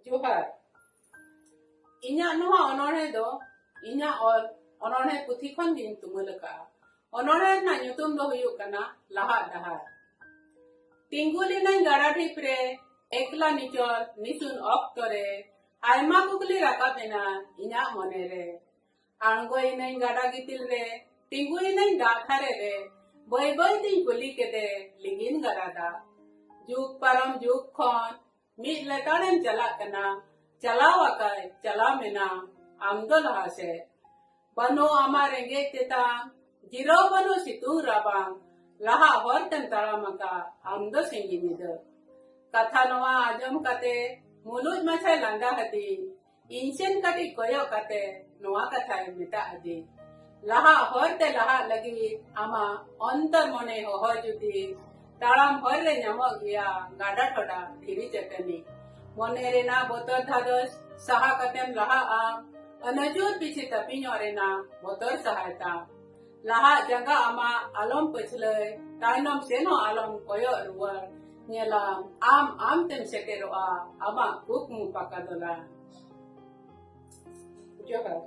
जोहार इन्या नोहा अनोढ़े दो इन्या और अनोढ़े पुथी खन गिन तुमुलका अनोढ़े ना ᱧᱩᱛᱩᱢ दो हुयुग कना लाहा डहार टिंगुली नई गाड़ा ढिप रे एकला निचोल निसुन ऑक्टो रे आयमा कुकली राकाबेना इन्या मने रे आंगोई नई गाड़ा गितिल रे टिंगुई नई दाथारे रे बय बय तिन कुली केदे लिंगिन गरादा जुग परम जुग खन मिद लेताड़ेम चलाक कना चलाव आकाय चला मेना आमदो लहा से बनो आमा रेंगे तेता जिरो बनो सितुंग राबांग लाहा हर तेम ताड़ामका आमदो सेंगी निद कथा नवा आजम कते मुलुज मछाय लांदा हदी इंसेन कटी कोयो कते नवा कथाय मेता हदी लाहा हर ते लाहा लगी आमा अंतर मने हो जुदी ताड़ाम हर रे ᱧᱟᱢᱚᱜ ᱜᱮᱭᱟ गाडा ठोडा धीरी चटनी मने रेना बोतर धादस सहा कतेम लाहा अनजुर पीछे तपिño रेना बोतर सहायता लाहा जंगा आमा आलम पछलय तायनम सेनो आलम कोयो रुवर ᱧᱮᱞᱟᱢ आम तेम सेटेरोआ आमा कुकमु पाकादोला जोहार।